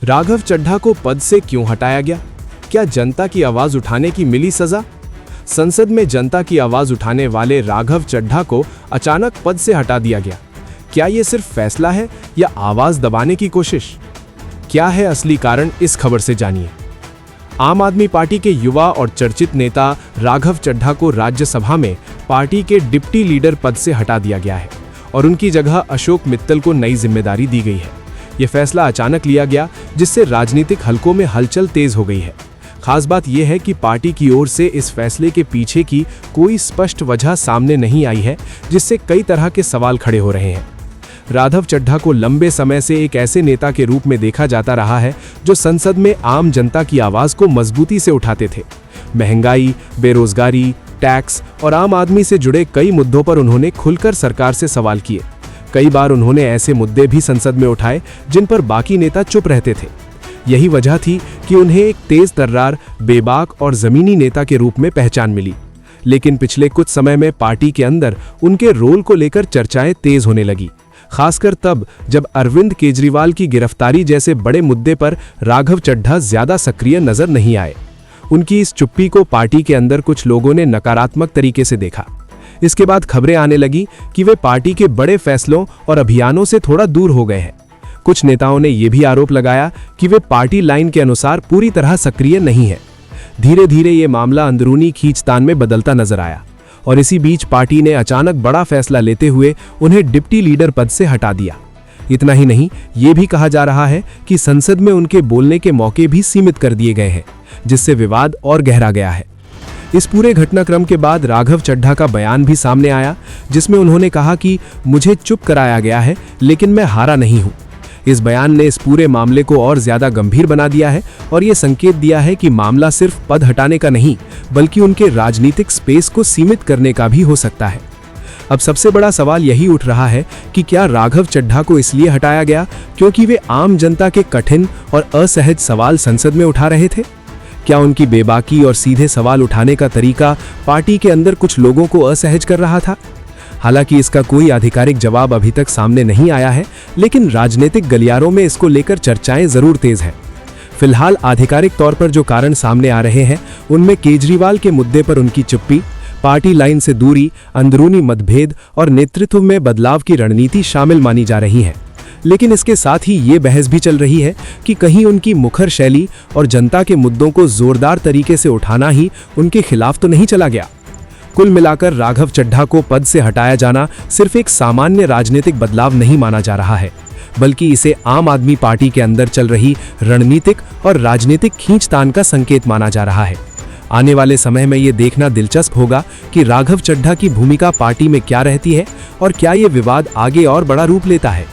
राघव चड्ढा को पद से क्यों हटाया गया? क्या जनता की आवाज उठाने की मिली सजा? संसद में जनता की आवाज उठाने वाले राघव चड्ढा को अचानक पद से हटा दिया गया। क्या यह सिर्फ फैसला है या आवाज दबाने की कोशिश? क्या है असली कारण, इस खबर से जानिए। आम आदमी पार्टी के युवा और चर्चित नेता राघव चड्ढा को राज्यसभा में पार्टी के डिप्टी लीडर पद से हटा दिया गया है और उनकी जगह अशोक मित्तल को नई जिम्मेदारी दी गई है। यह फैसला अचानक लिया गया, जिससे राजनीतिक हलकों में हलचल तेज हो गई है। खास बात यह है कि पार्टी की ओर से इस फैसले के पीछे की कोई स्पष्ट वजह सामने नहीं आई है, जिससे कई तरह के सवाल खड़े हो रहे हैं। राघव चड्ढा को लंबे समय से एक ऐसे नेता के रूप में देखा जाता रहा है जो संसद में आम जनता की आवाज को मजबूती से उठाते थे। महंगाई, बेरोजगारी, टैक्स और आम आदमी से जुड़े कई मुद्दों पर उन्होंने खुलकर सरकार से सवाल किए। कई बार उन्होंने ऐसे मुद्दे भी संसद में उठाए जिन पर बाकी नेता चुप रहते थे। यही वजह थी कि उन्हें एक तेज तर्रार, बेबाक और जमीनी नेता के रूप में पहचान मिली। लेकिन पिछले कुछ समय में पार्टी के अंदर उनके रोल को लेकर चर्चाएं तेज होने लगी, खासकर तब जब अरविंद केजरीवाल की गिरफ्तारी जैसे बड़े मुद्दे पर राघव चड्ढा ज्यादा सक्रिय नजर नहीं आए। उनकी इस चुप्पी को पार्टी के अंदर कुछ लोगों ने नकारात्मक तरीके से देखा। इसके बाद खबरें आने लगी कि वे पार्टी के बड़े फैसलों और अभियानों से थोड़ा दूर हो गए हैं। कुछ नेताओं ने यह भी आरोप लगाया कि वे पार्टी लाइन के अनुसार पूरी तरह सक्रिय नहीं है। धीरे धीरे ये मामला अंदरूनी खींचतान में बदलता नजर आया और इसी बीच पार्टी ने अचानक बड़ा फैसला लेते हुए उन्हें डिप्टी लीडर पद से हटा दिया। इतना ही नहीं, ये भी कहा जा रहा है कि संसद में उनके बोलने के मौके भी सीमित कर दिए गए हैं, जिससे विवाद और गहरा गया है। इस पूरे घटनाक्रम के बाद राघव चड्ढा का बयान भी सामने आया, जिसमें उन्होंने कहा कि मुझे चुप कराया गया है, लेकिन मैं हारा नहीं हूं। इस बयान ने इस पूरे मामले को और ज्यादा गंभीर बना दिया है और ये संकेत दिया है कि मामला सिर्फ पद हटाने का नहीं, बल्कि उनके राजनीतिक स्पेस को सीमित करने का भी हो सकता है। अब सबसे बड़ा सवाल यही उठ रहा है कि क्या राघव चड्ढा को इसलिए हटाया गया क्योंकि वे आम जनता के कठिन और असहज सवाल संसद में उठा रहे थे? क्या उनकी बेबाकी और सीधे सवाल उठाने का तरीका पार्टी के अंदर कुछ लोगों को असहज कर रहा था? हालांकि इसका कोई आधिकारिक जवाब अभी तक सामने नहीं आया है, लेकिन राजनीतिक गलियारों में इसको लेकर चर्चाएं जरूर तेज हैं। फिलहाल आधिकारिक तौर पर जो कारण सामने आ रहे हैं, उनमें केजरीवाल के मुद्दे पर उनकी चुप्पी, पार्टी लाइन से दूरी, अंदरूनी मतभेद और नेतृत्व में बदलाव की रणनीति शामिल मानी जा रही है। लेकिन इसके साथ ही ये बहस भी चल रही है कि कहीं उनकी मुखर शैली और जनता के मुद्दों को जोरदार तरीके से उठाना ही उनके खिलाफ तो नहीं चला गया। कुल मिलाकर राघव चड्ढा को पद से हटाया जाना सिर्फ एक सामान्य राजनीतिक बदलाव नहीं माना जा रहा है, बल्कि इसे आम आदमी पार्टी के अंदर चल रही रणनीतिक और राजनीतिक खींचतान का संकेत माना जा रहा है। आने वाले समय में ये देखना दिलचस्प होगा कि राघव चड्ढा की भूमिका पार्टी में क्या रहती है और क्या ये विवाद आगे और बड़ा रूप लेता है।